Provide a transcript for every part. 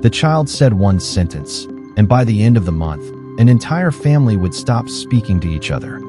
The child said one sentence, and by the end of the month, an entire family would stop speaking to each other.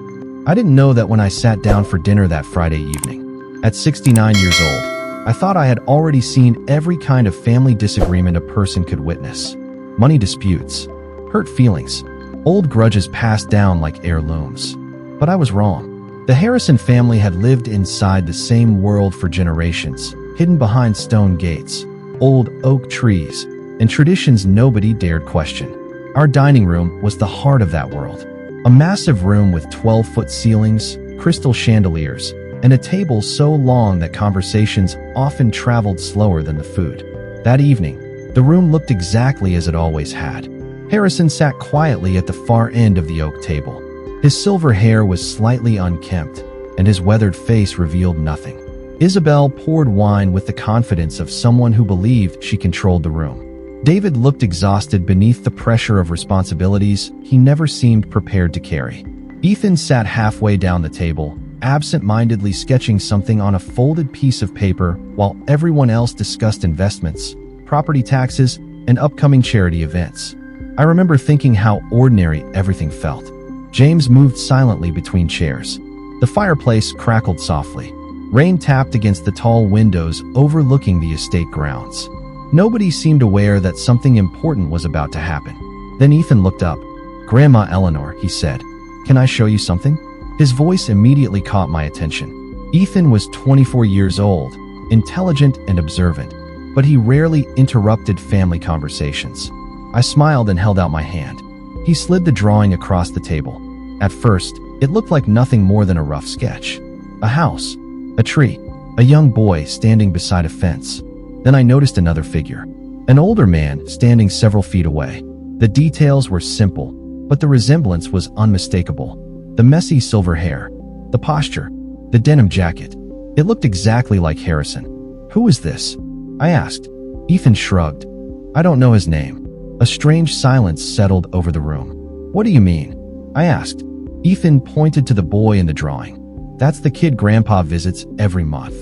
I didn't know that when I sat down for dinner that Friday evening. At 69 years old, I thought I had already seen every kind of family disagreement a person could witness. Money disputes, hurt feelings, old grudges passed down like heirlooms. But I was wrong. The Harrison family had lived inside the same world for generations, hidden behind stone gates, old oak trees, and traditions nobody dared question. Our dining room was the heart of that world. A massive room with 12-foot ceilings, crystal chandeliers, and a table so long that conversations often traveled slower than the food. That evening, the room looked exactly as it always had. Harrison sat quietly at the far end of the oak table. His silver hair was slightly unkempt, and his weathered face revealed nothing. Isabel poured wine with the confidence of someone who believed she controlled the room. David looked exhausted beneath the pressure of responsibilities he never seemed prepared to carry. Ethan sat halfway down the table, absent-mindedly sketching something on a folded piece of paper while everyone else discussed investments, property taxes, and upcoming charity events. I remember thinking how ordinary everything felt. James moved silently between chairs. The fireplace crackled softly. Rain tapped against the tall windows overlooking the estate grounds. Nobody seemed aware that something important was about to happen. Then Ethan looked up. "Grandma Eleanor," he said, "can I show you something?" His voice immediately caught my attention. Ethan was 24 years old, intelligent and observant, but he rarely interrupted family conversations. I smiled and held out my hand. He slid the drawing across the table. At first, it looked like nothing more than a rough sketch. A house, a tree, a young boy standing beside a fence. Then I noticed another figure, an older man standing several feet away. The details were simple, but the resemblance was unmistakable. The messy silver hair, the posture, the denim jacket. It looked exactly like Harrison. "Who is this?" I asked. Ethan shrugged. "I don't know his name." A strange silence settled over the room. "What do you mean?" I asked. Ethan pointed to the boy in the drawing. "That's the kid Grandpa visits every month."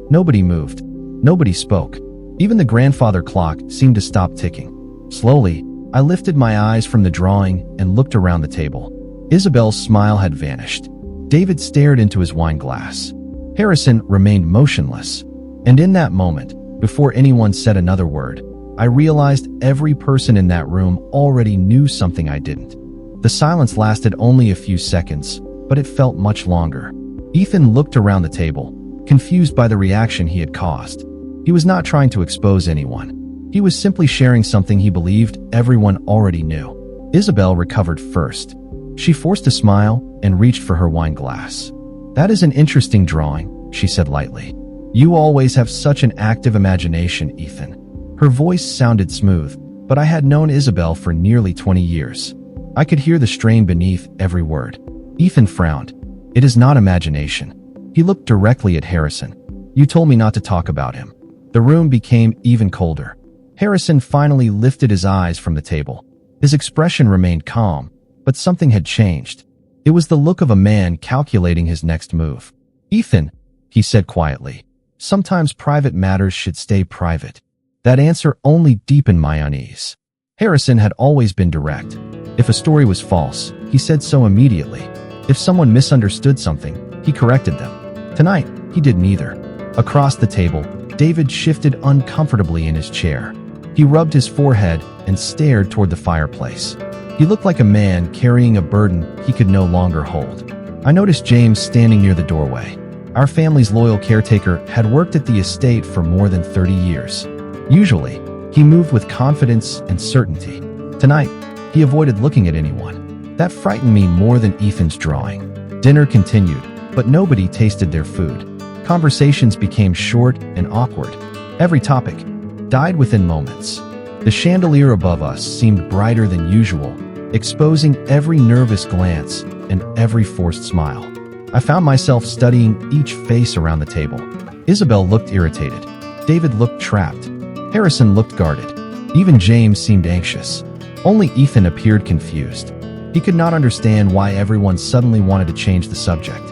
Nobody moved. Nobody spoke. Even the grandfather clock seemed to stop ticking. Slowly, I lifted my eyes from the drawing and looked around the table. Isabel's smile had vanished. David stared into his wine glass. Harrison remained motionless. And in that moment, before anyone said another word, I realized every person in that room already knew something I didn't. The silence lasted only a few seconds, but it felt much longer. Ethan looked around the table, confused by the reaction he had caused. He was not trying to expose anyone. He was simply sharing something he believed everyone already knew. Isabel recovered first. She forced a smile and reached for her wine glass. "That is an interesting drawing," she said lightly. "You always have such an active imagination, Ethan." Her voice sounded smooth, but I had known Isabel for nearly 20 years. I could hear the strain beneath every word. Ethan frowned. "It is not imagination." He looked directly at Harrison. "You told me not to talk about him." The room became even colder. Harrison finally lifted his eyes from the table. His expression remained calm, but something had changed. It was the look of a man calculating his next move. "Ethan," he said quietly, "sometimes private matters should stay private." That answer only deepened my unease. Harrison had always been direct. If a story was false, he said so immediately. If someone misunderstood something, he corrected them. Tonight, he did neither. Across the table, David shifted uncomfortably in his chair. He rubbed his forehead and stared toward the fireplace. He looked like a man carrying a burden he could no longer hold. I noticed James standing near the doorway. Our family's loyal caretaker had worked at the estate for more than 30 years. Usually, he moved with confidence and certainty. Tonight, he avoided looking at anyone. That frightened me more than Ethan's drawing. Dinner continued, but nobody tasted their food. Conversations became short and awkward. Every topic died within moments. The chandelier above us seemed brighter than usual, exposing every nervous glance and every forced smile. I found myself studying each face around the table. Isabel looked irritated. David looked trapped. Harrison looked guarded. Even James seemed anxious. Only Ethan appeared confused. He could not understand why everyone suddenly wanted to change the subject.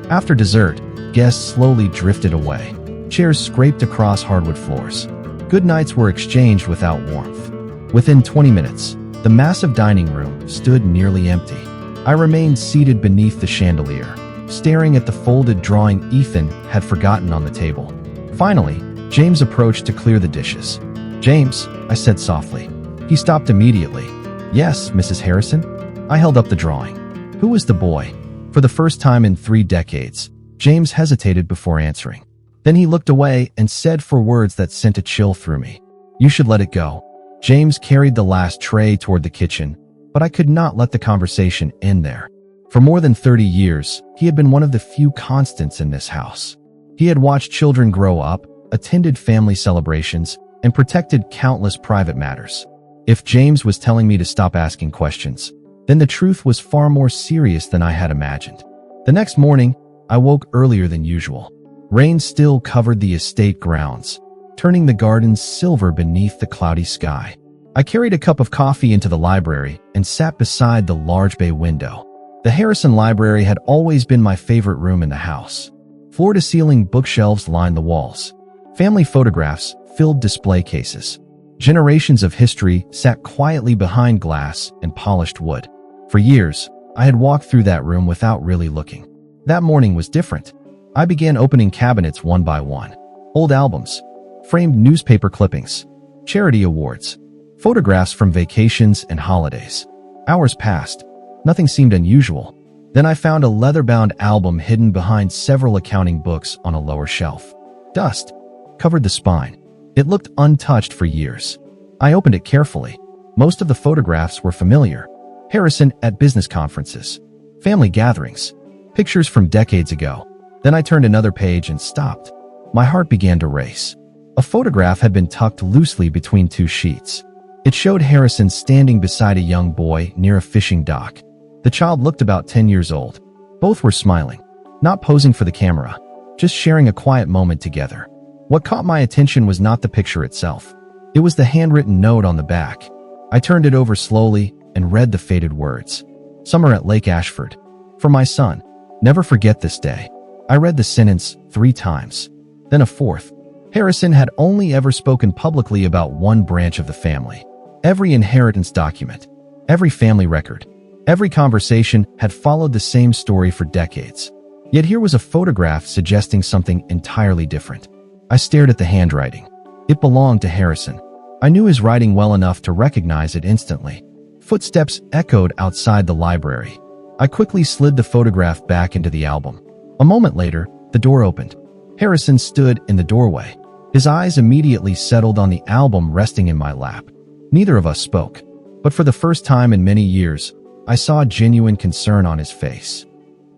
After dessert, guests slowly drifted away. Chairs scraped across hardwood floors. Good nights were exchanged without warmth. Within 20 minutes, the massive dining room stood nearly empty. I remained seated beneath the chandelier, staring at the folded drawing Ethan had forgotten on the table. Finally, James approached to clear the dishes. "James," I said softly. He stopped immediately. "Yes, Mrs. Harrison?" I held up the drawing. "Who was the boy?" For the first time in 3 decades, James hesitated before answering. Then he looked away and said 4 words that sent a chill through me. "You should let it go." James carried the last tray toward the kitchen, but I could not let the conversation end there. For more than 30 years, he had been one of the few constants in this house. He had watched children grow up, attended family celebrations, and protected countless private matters. If James was telling me to stop asking questions, then the truth was far more serious than I had imagined. The next morning, I woke earlier than usual. Rain still covered the estate grounds, turning the gardens silver beneath the cloudy sky. I carried a cup of coffee into the library and sat beside the large bay window. The Harrison Library had always been my favorite room in the house. Floor-to-ceiling bookshelves lined the walls. Family photographs filled display cases. Generations of history sat quietly behind glass and polished wood. For years, I had walked through that room without really looking. That morning was different. I began opening cabinets one by one. Old albums, framed newspaper clippings, charity awards, photographs from vacations and holidays. Hours passed. Nothing seemed unusual. Then I found a leather-bound album hidden behind several accounting books on a lower shelf. Dust covered the spine. It looked untouched for years. I opened it carefully. Most of the photographs were familiar. Harrison at business conferences, family gatherings, pictures from decades ago. Then I turned another page and stopped. My heart began to race. A photograph had been tucked loosely between 2 sheets. It showed Harrison standing beside a young boy near a fishing dock. The child looked about 10 years old. Both were smiling, not posing for the camera, just sharing a quiet moment together. What caught my attention was not the picture itself. It was the handwritten note on the back. I turned it over slowly and read the faded words. "Summer at Lake Ashford. For my son. Never forget this day." I read the sentence 3 times. Then a 4th. Harrison had only ever spoken publicly about one branch of the family. Every inheritance document, every family record, every conversation had followed the same story for decades. Yet here was a photograph suggesting something entirely different. I stared at the handwriting. It belonged to Harrison. I knew his writing well enough to recognize it instantly. Footsteps echoed outside the library. I quickly slid the photograph back into the album. A moment later, the door opened. Harrison stood in the doorway. His eyes immediately settled on the album resting in my lap. Neither of us spoke, but for the first time in many years, I saw genuine concern on his face.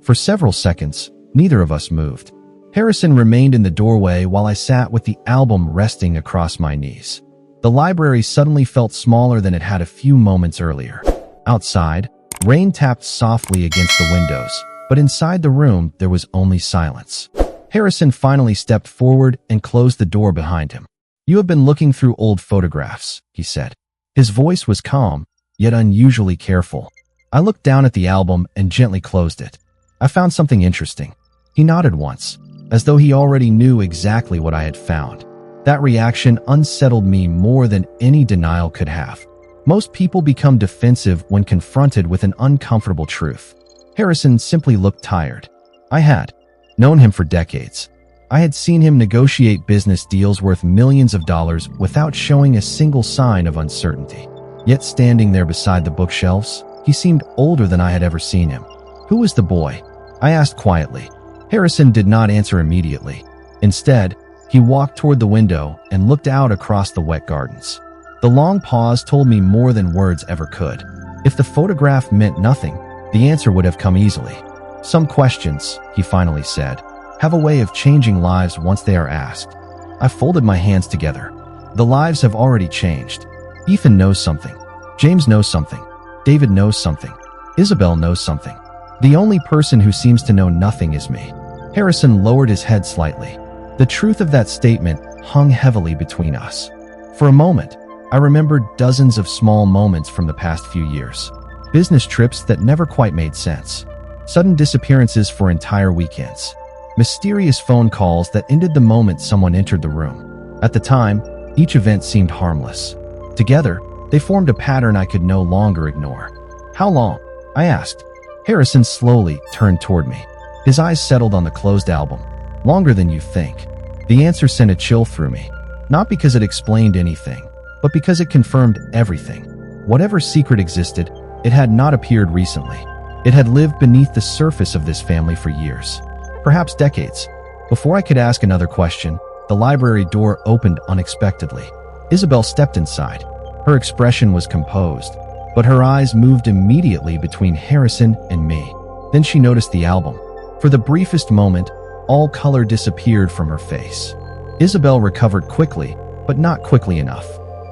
For several seconds, neither of us moved. Harrison remained in the doorway while I sat with the album resting across my knees. The library suddenly felt smaller than it had a few moments earlier. Outside, rain tapped softly against the windows, but inside the room, there was only silence. Harrison finally stepped forward and closed the door behind him. "You have been looking through old photographs," he said. His voice was calm, yet unusually careful. I looked down at the album and gently closed it. "I found something interesting." He nodded once, as though he already knew exactly what I had found. That reaction unsettled me more than any denial could have. Most people become defensive when confronted with an uncomfortable truth. Harrison simply looked tired. I had known him for decades. I had seen him negotiate business deals worth millions of dollars without showing a single sign of uncertainty. Yet standing there beside the bookshelves, he seemed older than I had ever seen him. "Who was the boy?" I asked quietly. Harrison did not answer immediately. Instead, he walked toward the window and looked out across the wet gardens. The long pause told me more than words ever could. If the photograph meant nothing, the answer would have come easily. "Some questions," he finally said, "have a way of changing lives once they are asked." I folded my hands together. The lives have already changed. Ethan knows something. James knows something. David knows something. Isabel knows something. The only person who seems to know nothing is me. Harrison lowered his head slightly. The truth of that statement hung heavily between us. For a moment, I remembered dozens of small moments from the past few years. Business trips that never quite made sense. Sudden disappearances for entire weekends. Mysterious phone calls that ended the moment someone entered the room. At the time, each event seemed harmless. Together, They formed a pattern I could no longer ignore. "How long?" I asked. Harrison slowly turned toward me. His eyes settled on the closed album. "Longer than you think." The answer sent a chill through me. Not because it explained anything, but because it confirmed everything. Whatever secret existed, it had not appeared recently. It had lived beneath the surface of this family for years, perhaps decades. Before I could ask another question, the library door opened unexpectedly. Isabel stepped inside. Her expression was composed, but her eyes moved immediately between Harrison and me. Then she noticed the album. For the briefest moment, all color disappeared from her face. Isabel recovered quickly, but not quickly enough.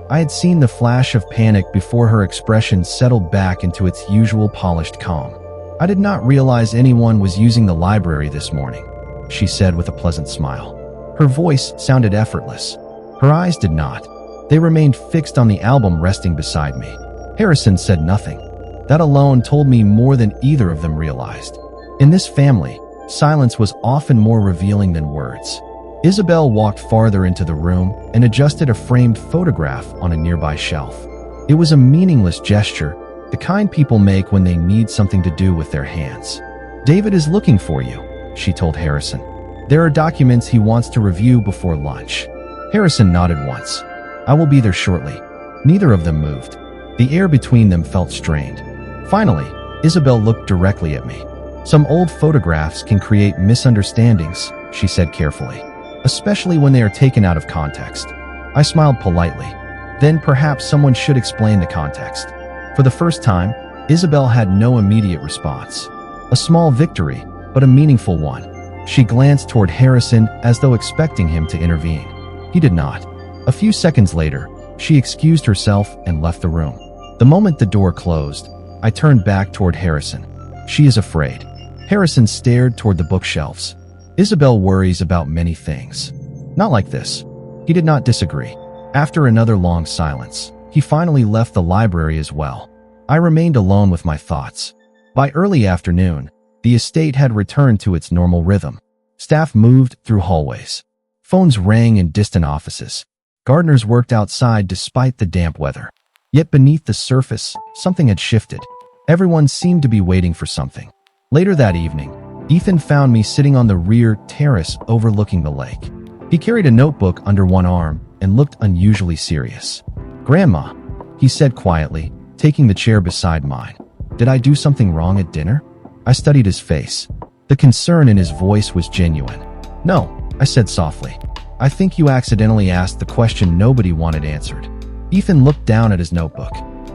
I had seen the flash of panic before her expression settled back into its usual polished calm. "I did not realize anyone was using the library this morning," she said with a pleasant smile. Her voice sounded effortless. Her eyes did not. They remained fixed on the album resting beside me. Harrison said nothing. That alone told me more than either of them realized. In this family, silence was often more revealing than words. Isabel walked farther into the room and adjusted a framed photograph on a nearby shelf. It was a meaningless gesture, the kind people make when they need something to do with their hands. "David is looking for you," she told Harrison. "There are documents he wants to review before lunch." Harrison nodded once. "I will be there shortly." Neither of them moved. The air between them felt strained. Finally, Isabel looked directly at me. "Some old photographs can create misunderstandings," she said carefully, "especially when they are taken out of context." I smiled politely. Then perhaps someone should explain the context. For the first time, Isabel had no immediate response. A small victory, but a meaningful one. She glanced toward Harrison as though expecting him to intervene. He did not. A few seconds later, she excused herself and left the room. The moment the door closed, I turned back toward Harrison. "She is afraid." Harrison stared toward the bookshelves. "Isabel worries about many things. Not like this." He did not disagree. After another long silence, he finally left the library as well. I remained alone with my thoughts. By early afternoon, the estate had returned to its normal rhythm. Staff moved through hallways. Phones rang in distant offices. Gardeners worked outside despite the damp weather. Yet beneath the surface, something had shifted. Everyone seemed to be waiting for something. Later that evening, Ethan found me sitting on the rear terrace overlooking the lake. He carried a notebook under one arm and looked unusually serious. "Grandma," he said quietly, taking the chair beside mine. "Did I do something wrong at dinner?" I studied his face. The concern in his voice was genuine. "No," I said softly. "I think you accidentally asked the question nobody wanted answered." Ethan looked down at his notebook.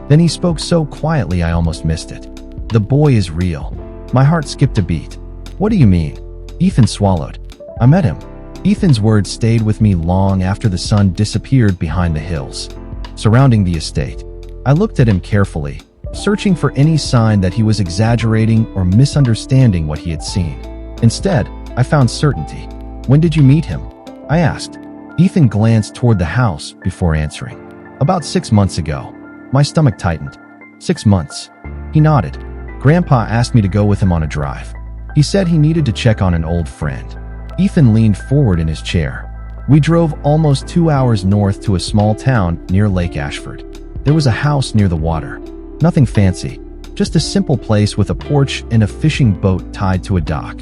Then he spoke so quietly I almost missed it. "The boy is real." My heart skipped a beat. "What do you mean?" Ethan swallowed. "I met him." Ethan's words stayed with me long after the sun disappeared behind the hills, surrounding the estate. I looked at him carefully, searching for any sign that he was exaggerating or misunderstanding what he had seen. Instead, I found certainty. "When did you meet him?" I asked. Ethan glanced toward the house before answering. "About 6 months ago." My stomach tightened. 6 months. He nodded. "Grandpa asked me to go with him on a drive. He said he needed to check on an old friend." Ethan leaned forward in his chair. "We drove almost 2 hours north to a small town near Lake Ashford. There was a house near the water. Nothing fancy, just a simple place with a porch and a fishing boat tied to a dock."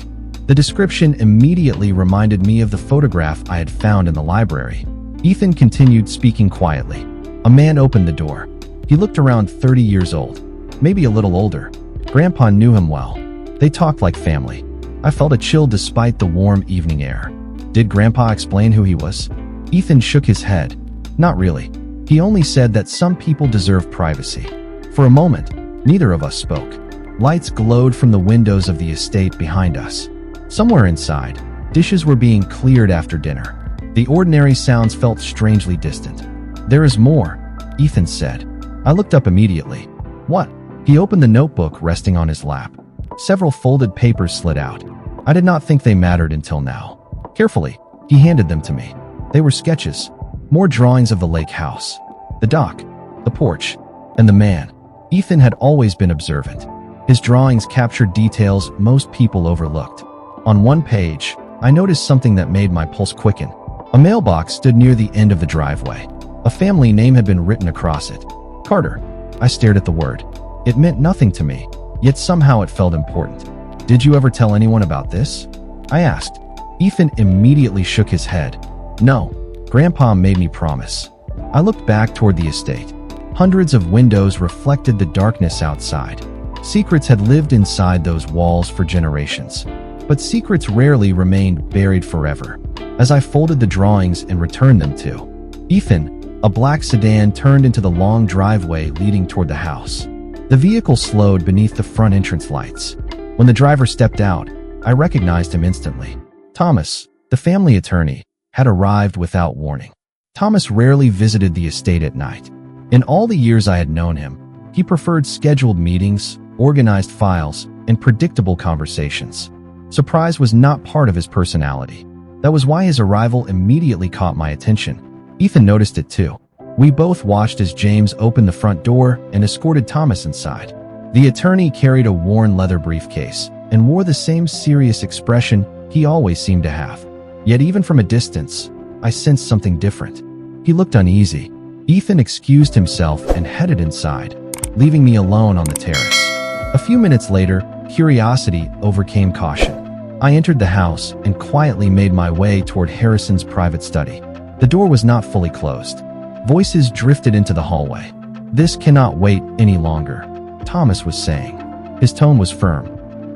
The description immediately reminded me of the photograph I had found in the library. Ethan continued speaking quietly. A man opened the door. He looked around 30 years old, maybe a little older. Grandpa knew him well. They talked like family. I felt a chill despite the warm evening air. "Did Grandpa explain who he was?" Ethan shook his head. "Not really. He only said that some people deserve privacy." For a moment, neither of us spoke. Lights glowed from the windows of the estate behind us. Somewhere inside, dishes were being cleared after dinner. The ordinary sounds felt strangely distant. "There is more," Ethan said. I looked up immediately. "What?" He opened the notebook resting on his lap. Several folded papers slid out. I did not think they mattered until now. Carefully, he handed them to me. They were sketches. More drawings of the lake house, the dock, the porch, and the man. Ethan had always been observant. His drawings captured details most people overlooked. On one page, I noticed something that made my pulse quicken. A mailbox stood near the end of the driveway. A family name had been written across it. Carter. I stared at the word. It meant nothing to me, yet somehow it felt important. Did you ever tell anyone about this? I asked. Ethan immediately shook his head. No, Grandpa made me promise. I looked back toward the estate. Hundreds of windows reflected the darkness outside. Secrets had lived inside those walls for generations. But secrets rarely remained buried forever. As I folded the drawings and returned them to Ethan, a black sedan turned into the long driveway leading toward the house. The vehicle slowed beneath the front entrance lights. When the driver stepped out, I recognized him instantly. Thomas, the family attorney, had arrived without warning. Thomas rarely visited the estate at night. In all the years I had known him, he preferred scheduled meetings, organized files, and predictable conversations. Surprise was not part of his personality. That was why his arrival immediately caught my attention. Ethan noticed it too. We both watched as James opened the front door and escorted Thomas inside. The attorney carried a worn leather briefcase and wore the same serious expression he always seemed to have. Yet even from a distance, I sensed something different. He looked uneasy. Ethan excused himself and headed inside, leaving me alone on the terrace. A few minutes later, curiosity overcame caution. I entered the house and quietly made my way toward Harrison's private study. The door was not fully closed. Voices drifted into the hallway. "This cannot wait any longer," Thomas was saying. His tone was firm.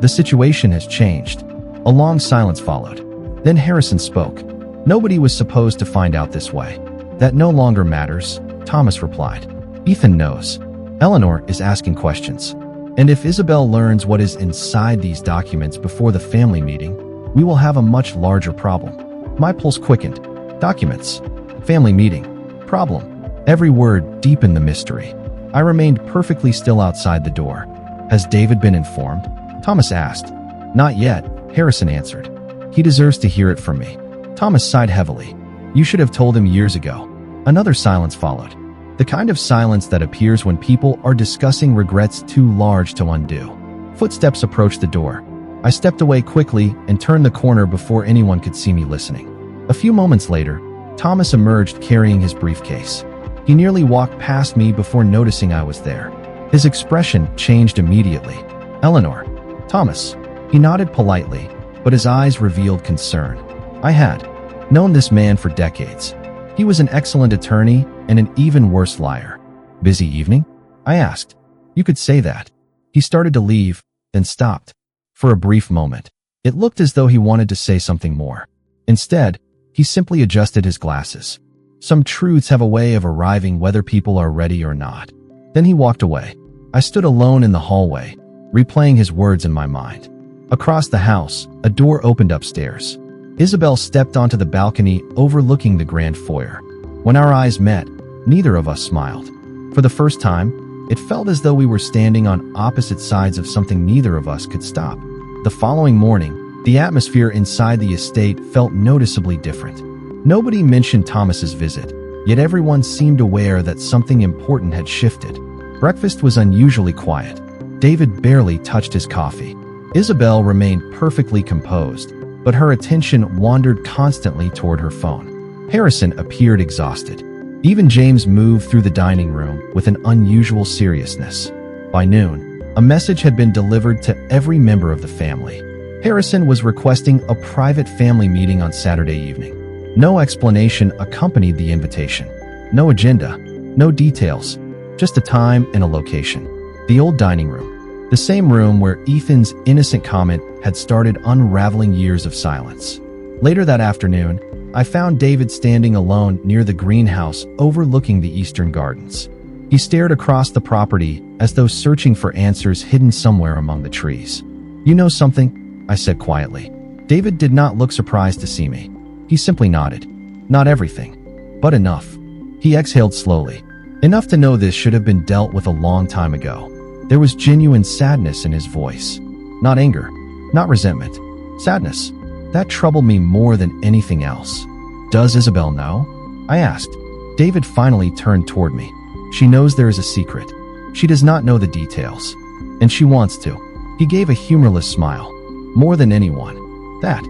"The situation has changed." A long silence followed. Then Harrison spoke. "Nobody was supposed to find out this way." "That no longer matters," Thomas replied. "Ethan knows. Eleanor is asking questions. And if Isabel learns what is inside these documents before the family meeting, we will have a much larger problem." My pulse quickened. Documents. Family meeting. Problem. Every word deepened the mystery. I remained perfectly still outside the door. "Has David been informed?" Thomas asked. "Not yet," Harrison answered. "He deserves to hear it from me." Thomas sighed heavily. "You should have told him years ago." Another silence followed. The kind of silence that appears when people are discussing regrets too large to undo. Footsteps approached the door. I stepped away quickly and turned the corner before anyone could see me listening. A few moments later, Thomas emerged carrying his briefcase. He nearly walked past me before noticing I was there. His expression changed immediately. "Eleanor." "Thomas." He nodded politely, but his eyes revealed concern. I had known this man for decades. He was an excellent attorney and an even worse liar. "Busy evening?" I asked. "You could say that." He started to leave, then stopped. For a brief moment, it looked as though he wanted to say something more. Instead, he simply adjusted his glasses. Some truths have a way of arriving whether people are ready or not. Then he walked away. I stood alone in the hallway, replaying his words in my mind. Across the house, a door opened upstairs. Isabel stepped onto the balcony overlooking the grand foyer. When our eyes met, neither of us smiled. For the first time, it felt as though we were standing on opposite sides of something neither of us could stop. The following morning, the atmosphere inside the estate felt noticeably different. Nobody mentioned Thomas's visit, yet everyone seemed aware that something important had shifted. Breakfast was unusually quiet. David barely touched his coffee. Isabel remained perfectly composed, but her attention wandered constantly toward her phone. Harrison appeared exhausted. Even James moved through the dining room with an unusual seriousness. By noon, a message had been delivered to every member of the family. Harrison was requesting a private family meeting on Saturday evening. No explanation accompanied the invitation. No agenda, no details, just a time and a location. The old dining room. The same room where Ethan's innocent comment had started unraveling years of silence. Later that afternoon, I found David standing alone near the greenhouse overlooking the eastern gardens. He stared across the property as though searching for answers hidden somewhere among the trees. "You know something?" I said quietly. David did not look surprised to see me. He simply nodded. "Not everything, but enough." He exhaled slowly. "Enough to know this should have been dealt with a long time ago." There was genuine sadness in his voice. Not anger, not resentment. Sadness. That troubled me more than anything else. "Does Isabel know?" I asked. David finally turned toward me. "She knows there is a secret. She does not know the details. And she wants to." He gave a humorless smile. "More than anyone." That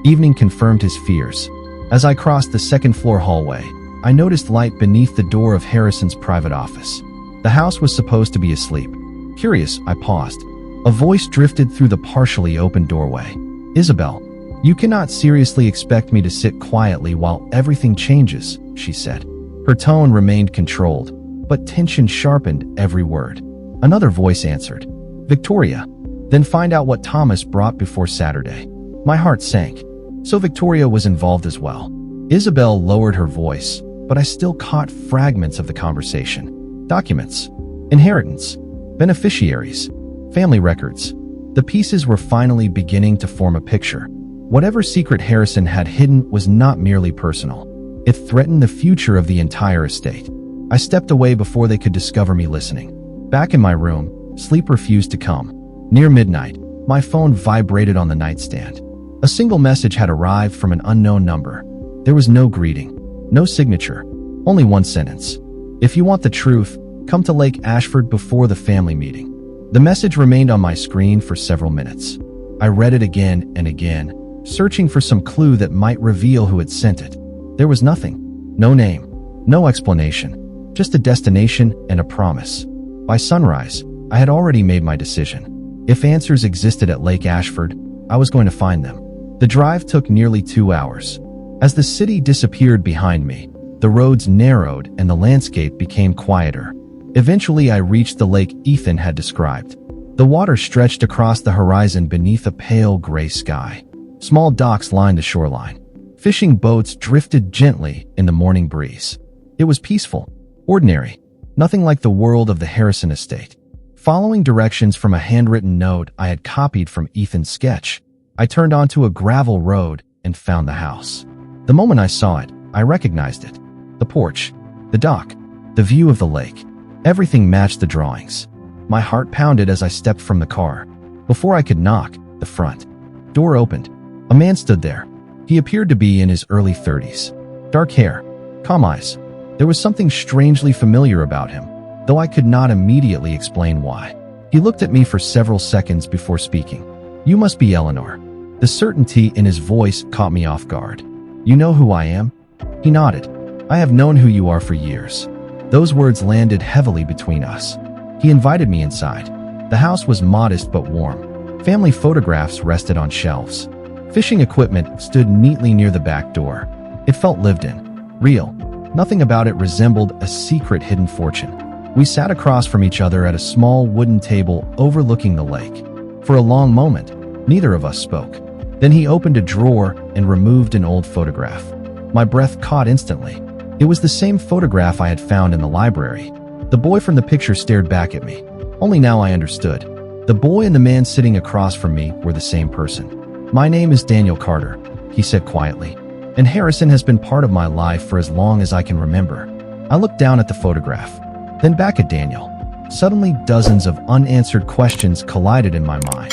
evening confirmed his fears. As I crossed the second-floor hallway, I noticed light beneath the door of Harrison's private office. The house was supposed to be asleep. Curious, I paused. A voice drifted through the partially open doorway. "Isabel, you cannot seriously expect me to sit quietly while everything changes," she said. Her tone remained controlled, but tension sharpened every word. Another voice answered, "Victoria, then find out what Thomas brought before Saturday." My heart sank. So Victoria was involved as well. Isabel lowered her voice, but I still caught fragments of the conversation. Documents, inheritance, beneficiaries, family records. The pieces were finally beginning to form a picture. Whatever secret Harrison had hidden was not merely personal. It threatened the future of the entire estate. I stepped away before they could discover me listening. Back in my room, sleep refused to come. Near midnight, my phone vibrated on the nightstand. A single message had arrived from an unknown number. There was no greeting, no signature, only one sentence. "If you want the truth, come to Lake Ashford before the family meeting." The message remained on my screen for several minutes. I read it again and again, searching for some clue that might reveal who had sent it. There was nothing. No name, no explanation, just a destination and a promise. By sunrise, I had already made my decision. If answers existed at Lake Ashford, I was going to find them. The drive took nearly 2 hours. As the city disappeared behind me, the roads narrowed and the landscape became quieter. Eventually, I reached the lake Ethan had described. The water stretched across the horizon beneath a pale gray sky. Small docks lined the shoreline. Fishing boats drifted gently in the morning breeze. It was peaceful, ordinary, nothing like the world of the Harrison estate. Following directions from a handwritten note I had copied from Ethan's sketch, I turned onto a gravel road and found the house. The moment I saw it, I recognized it. The porch, the dock, the view of the lake. Everything matched the drawings. My heart pounded as I stepped from the car. Before I could knock, the front door opened. A man stood there. He appeared to be in his early 30s. Dark hair, calm eyes. There was something strangely familiar about him, though I could not immediately explain why. He looked at me for several seconds before speaking. "You must be Eleanor." The certainty in his voice caught me off guard. "You know who I am?" He nodded. "I have known who you are for years." Those words landed heavily between us. He invited me inside. The house was modest but warm. Family photographs rested on shelves. Fishing equipment stood neatly near the back door. It felt lived in, real. Nothing about it resembled a secret hidden fortune. We sat across from each other at a small wooden table overlooking the lake. For a long moment, neither of us spoke. Then he opened a drawer and removed an old photograph. My breath caught instantly. It was the same photograph I had found in the library. The boy from the picture stared back at me. Only now I understood. The boy and the man sitting across from me were the same person. "My name is Daniel Carter," he said quietly, "and Harrison has been part of my life for as long as I can remember." I looked down at the photograph, then back at Daniel. Suddenly, dozens of unanswered questions collided in my mind.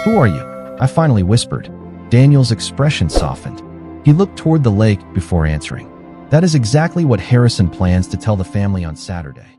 "Who are you?" I finally whispered. Daniel's expression softened. He looked toward the lake before answering. "That is exactly what Harrison plans to tell the family on Saturday."